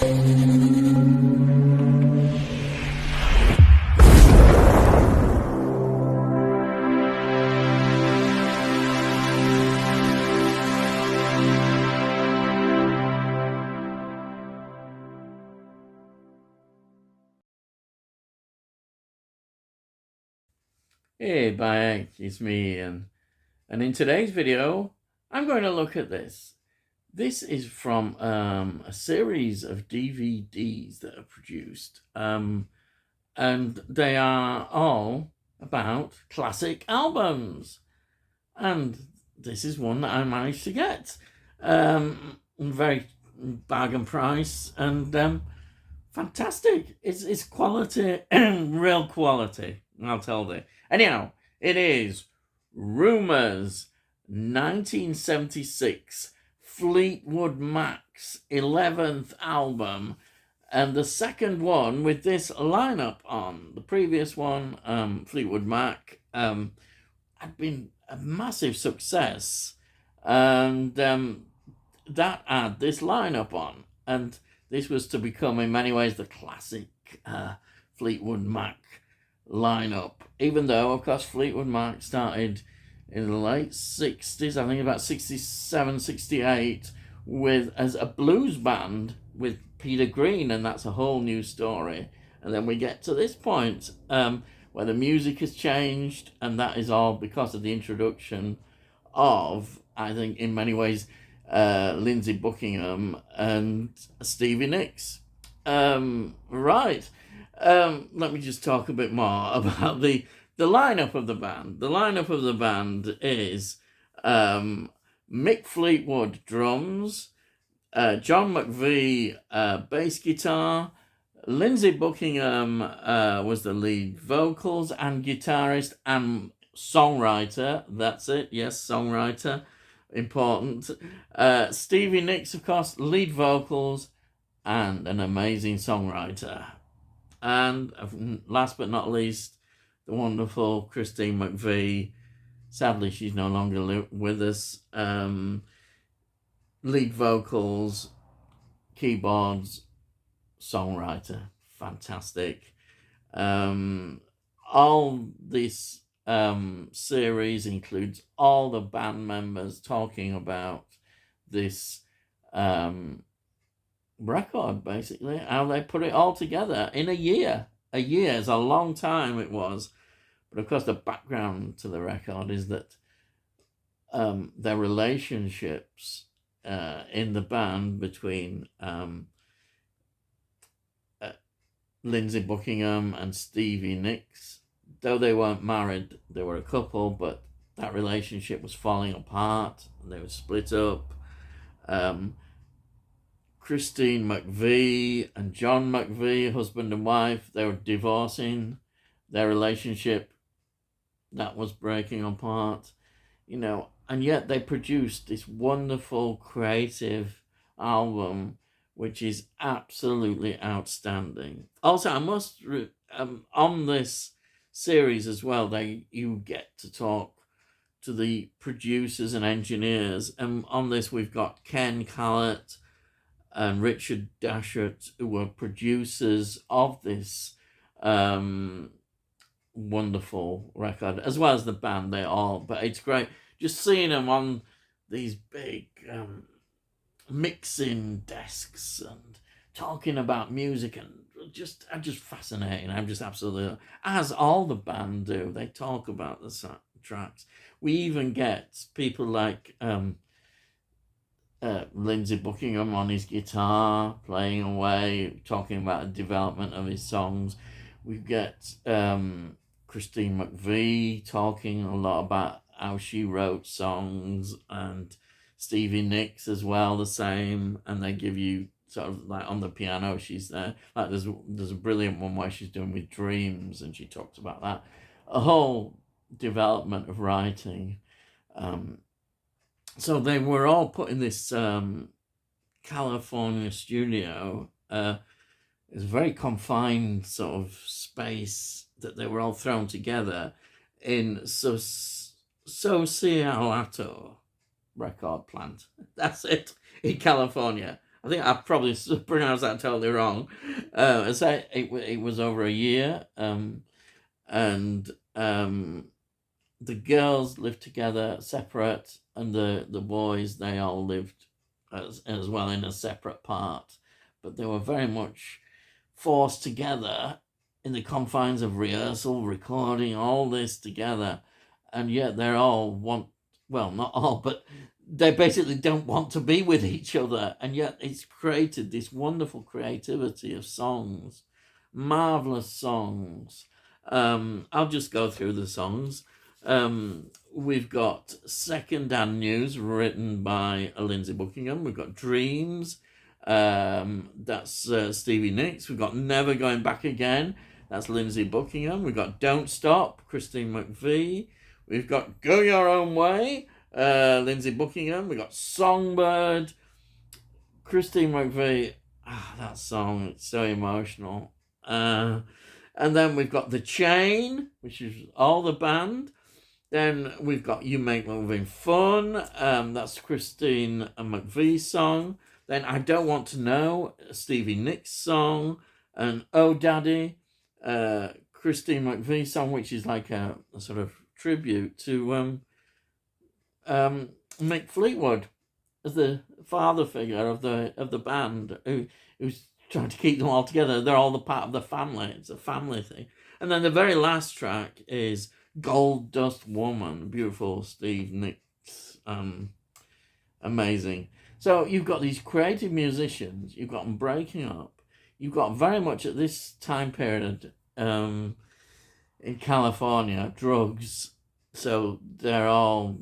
Hey, Bayek, it's me, and in today's video, I'm going to look at this. This is from a series of DVDs that are produced, and they are all about classic albums. And this is one that I managed to get. Very bargain price and fantastic. It's quality, real quality, I'll tell you. Anyhow, it is Rumours 1976 Fleetwood Mac's 11th album, and the second one with this lineup on. The previous one, Fleetwood Mac, had been a massive success, and that had this lineup on, and this was to become, in many ways, the classic Fleetwood Mac lineup. Even though, of course, Fleetwood Mac started in the late 60s, I think about 67, 68, as a blues band with Peter Green, and that's a whole new story. And then we get to this point where the music has changed, and that is all because of the introduction of, I think, in many ways, Lindsey Buckingham and Stevie Nicks. Right. Let me just talk a bit more about the lineup of the band. The lineup of the band is Mick Fleetwood drums, John McVie bass guitar, Lindsey Buckingham was the lead vocals and guitarist and songwriter. That's it. Yes, songwriter. Important. Stevie Nicks, of course, lead vocals and an amazing songwriter. And last but not least, the wonderful Christine McVie. Sadly, she's no longer with us. Lead vocals, keyboards, songwriter. Fantastic. All this series includes all the band members talking about this record, basically, how they put it all together in a year. A year is a long time, it was. But of course, the background to the record is that their relationships in the band between Lindsey Buckingham and Stevie Nicks, though they weren't married, they were a couple, but that relationship was falling apart and they were split up. Christine McVie and John McVie, husband and wife, they were divorcing. Their relationship, that was breaking apart, and yet they produced this wonderful creative album, which is absolutely outstanding. Also, I must on this series as well, you get to talk to the producers and engineers, and on this we've got Ken Callett and Richard Dashut, who were producers of this wonderful record, as well as the band. But it's great just seeing them on these big mixing desks and talking about music, and just fascinating. I'm just absolutely, as all the band do, they talk about the tracks. We even get people like Lindsey Buckingham on his guitar, playing away, talking about the development of his songs. We get Christine McVie talking a lot about how she wrote songs, and Stevie Nicks as well, the same. And they give you sort of like on the piano, she's there. Like there's a brilliant one where she's doing with Dreams, and she talks about that. A whole development of writing. So they were all put in this California studio. It's a very confined sort of space that they were all thrown together in Socialato record plant. That's it, in California. I think I probably pronounced that totally wrong. I say it was over a year, and the girls lived together separate, and the boys, they all lived as well in a separate part, but they were very much forced together in the confines of rehearsal, recording, all this together, and yet they're all want, well, not all, but they basically don't want to be with each other, and yet it's created this wonderful creativity of songs, marvelous songs. I'll just go through the songs. We've got Second Hand News, written by Lindsay Buckingham. We've got Dreams, that's Stevie Nicks. We've got Never Going Back Again, that's Lindsay Buckingham. We've got Don't Stop, Christine McVie. We've got Go Your Own Way, Lindsay Buckingham. We've got Songbird, Christine McVie. That song, it's so emotional. And then we've got The Chain, which is all the band. Then we've got You Make Moving Fun. That's Christine McVie's song. Then I Don't Want to Know, Stevie Nicks' song. And Oh Daddy, Christine McVie's song, which is like a sort of tribute to Mick Fleetwood as the father figure of the band, who's trying to keep them all together. They're all the part of the family. It's a family thing. And then the very last track is Gold Dust Woman, beautiful Steve Nicks, amazing. So you've got these creative musicians, you've got them breaking up, you've got very much at this time period in California, drugs, so they're all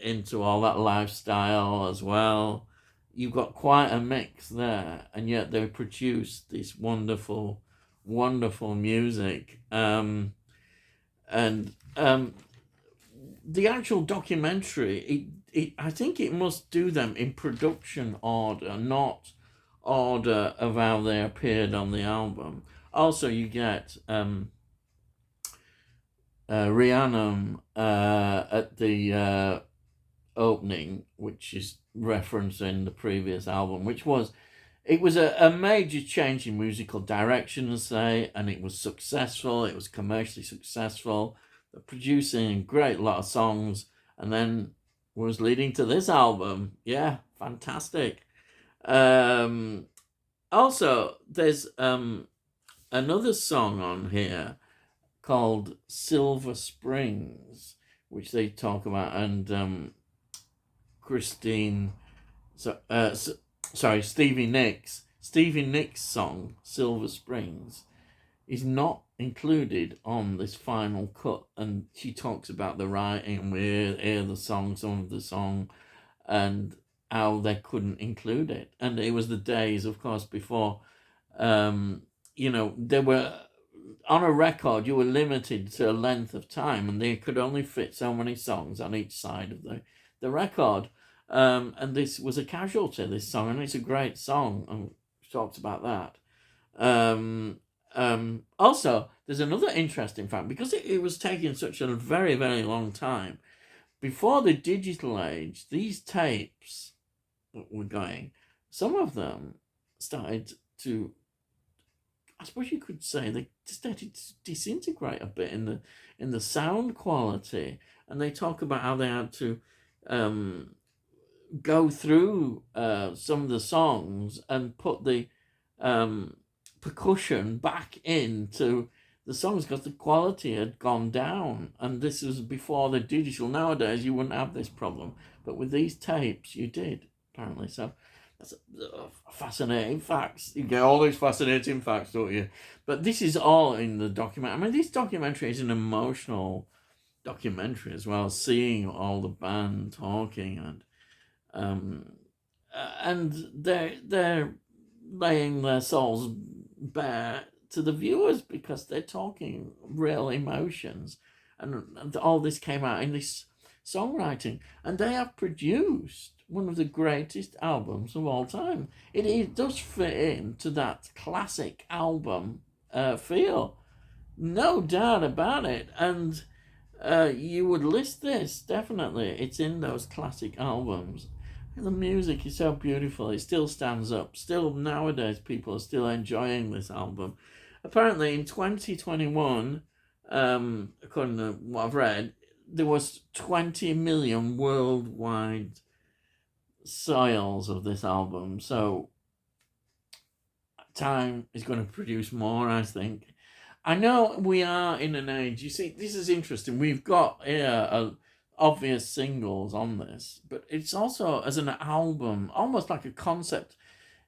into all that lifestyle as well. You've got quite a mix there, and yet they produce this wonderful, wonderful music. And the actual documentary, I think it must do them in production order, not order of how they appeared on the album. Also, you get Rhiannon at the opening, which is referencing the previous album, which was a major change in musical direction, say, and it was successful. It was commercially successful. They're producing a great lot of songs, and then was leading to this album. Yeah, fantastic. Also, there's another song on here called Silver Springs, which they talk about, and Stevie Nicks' song Silver Springs is not included on this final cut, and she talks about the writing, and we hear the song, some of the song, and how they couldn't include it. And it was the days, of course, before they were on a record, you were limited to a length of time, and they could only fit so many songs on each side of the record. And this was a casualty, this song, and it's a great song, and talks about that. Also, there's another interesting fact, because it was taking such a very, very long time. Before the digital age, these tapes that were going, some of them started to, I suppose you could say, they started to disintegrate a bit in the sound quality, and they talk about how they had to go through some of the songs and put the percussion back into the songs because the quality had gone down. And this was before the digital. Nowadays you wouldn't have this problem, but with these tapes you did, apparently. So that's fascinating facts. You get all these fascinating facts, don't you? But this is all in the documentary. I mean, this documentary is an emotional documentary as well, seeing all the band talking, and they're laying their souls bare to the viewers because they're talking real emotions, and all this came out in this songwriting, and they have produced one of the greatest albums of all time. It does fit into that classic album feel, no doubt about it. And you would list this, definitely, it's in those classic albums. The music is so beautiful. It still stands up. Still nowadays, people are still enjoying this album. Apparently, in 2021, according to what I've read, there was 20 million worldwide sales of this album. So time is going to produce more, I think. I know we are in an age. You see, this is interesting. We've got here obvious singles on this, but it's also as an album, almost like a concept.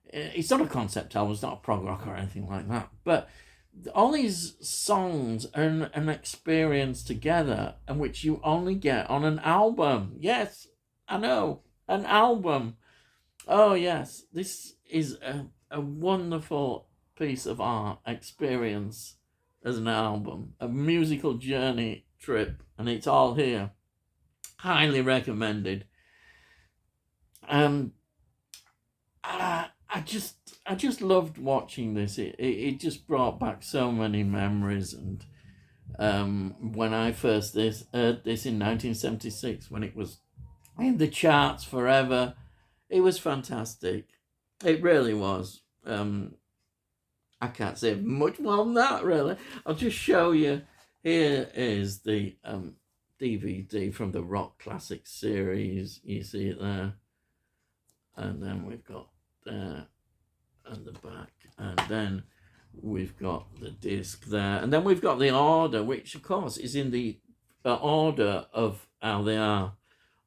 It's not a concept album. It's not a prog rock or anything like that. But all these songs are an experience together, and which you only get on an album. Yes, I know, an album. Oh yes, this is a wonderful piece of art experience as an album, a musical journey trip, and it's all here. Highly recommended. Um, I just loved watching this. It just brought back so many memories. And when I first heard this in 1976, when it was in the charts forever, it was fantastic. It really was. I can't say much more than that, really. I'll just show you. Here is the DVD from the Rock Classic series. You see it there. And then we've got there and the back. And then we've got the disc there. And then we've got the order, which, of course, is in the order of how they are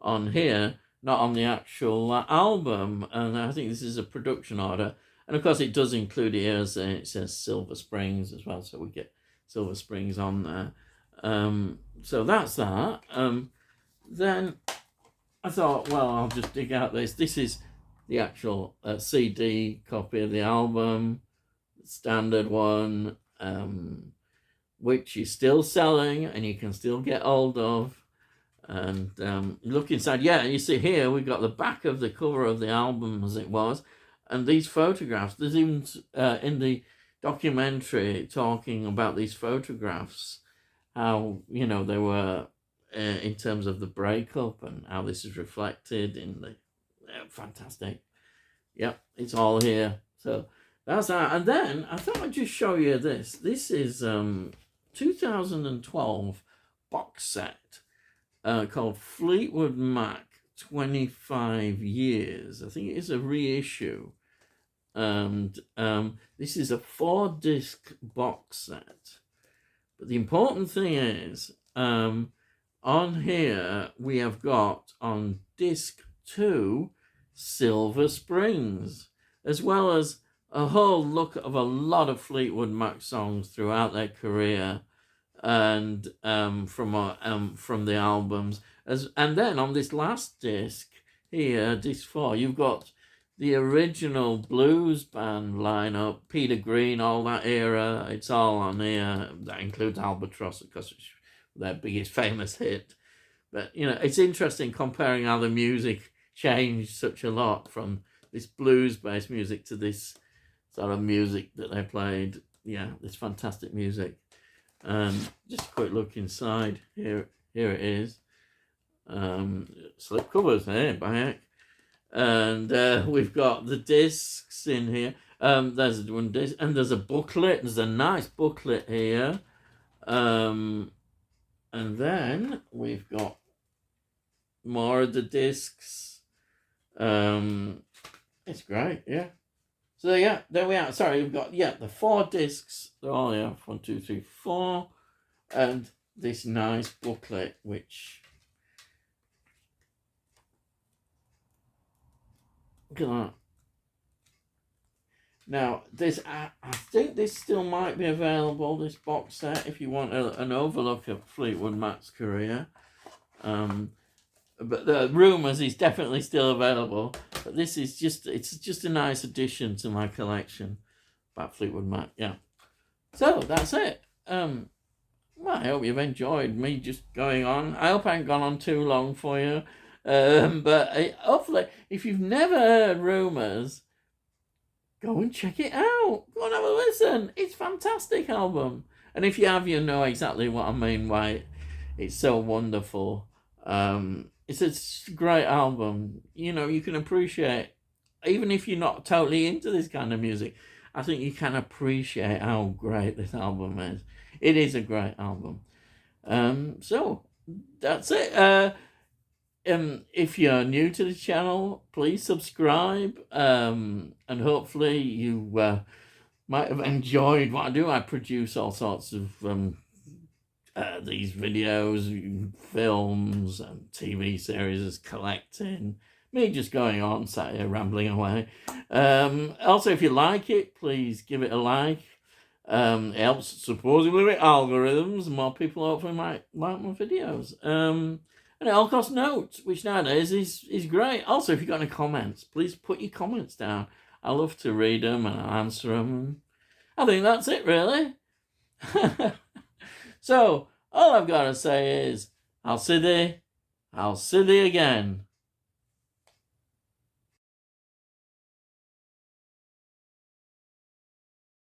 on here, not on the actual album. And I think this is a production order. And of course, it does include here, it says Silver Springs as well, so we get Silver Springs on there. So that's that. Then I thought, well, I'll just dig out this. This is the actual CD copy of the album, standard one, which is still selling and you can still get hold of. And look inside. Yeah, you see here, we've got the back of the cover of the album as it was. And these photographs, there's even in the documentary talking about these photographs, how, you know, they were in terms of the breakup and how this is reflected in the fantastic. Yep, it's all here. So that's that. And then I thought I'd just show you this. This is 2012 box set called Fleetwood Mac 25 years. I think it is a reissue. And this is a 4-disc box set. But the important thing is, on here, we have got on disc 2, Silver Springs, as well as a whole look of a lot of Fleetwood Mac songs throughout their career, and from the albums. And then on this last disc here, disc 4, you've got the original blues band lineup, Peter Green, all that era. It's all on here. That includes Albatross, of course, it's their biggest famous hit. But, you know, it's interesting comparing how the music changed such a lot from this blues-based music to this sort of music that they played. Yeah, this fantastic music. Just a quick look inside. Here it is. Slip covers here, back. And we've got the discs in here. There's one disc, and there's a booklet. There's a nice booklet here. And then we've got more of the discs. It's great, yeah. So yeah, there we are. Sorry, we've got the 4 discs. They're all here. 1, 2, 3, 4, and this nice booklet, which look at that. Now, this I think this still might be available, this box set, if you want an overlook of Fleetwood Mac's career. But the Rumours is definitely still available. But this is just a nice addition to my collection about Fleetwood Mac. Yeah. So that's it. Well, I hope you've enjoyed me just going on. I hope I haven't gone on too long for you. But hopefully, if you've never heard Rumours, go and check it out. Go and have a listen. It's a fantastic album. And if you have, you know exactly what I mean, why it's so wonderful. it's a great album. You know, you can appreciate, even if you're not totally into this kind of music, I think you can appreciate how great this album is. It is a great album. So that's it. If you're new to the channel, please subscribe. And hopefully you might have enjoyed what I do. I produce all sorts of these videos, films, and TV series, collecting. Me just going on, sat here rambling away. Also, if you like it, please give it a like. It helps supposedly with algorithms. More people hopefully might like my videos. And it all costs notes, which nowadays is great. Also, if you've got any comments, please put your comments down. I love to read them and I'll answer them. I think that's it, really. So, all I've got to say is, I'll see thee again.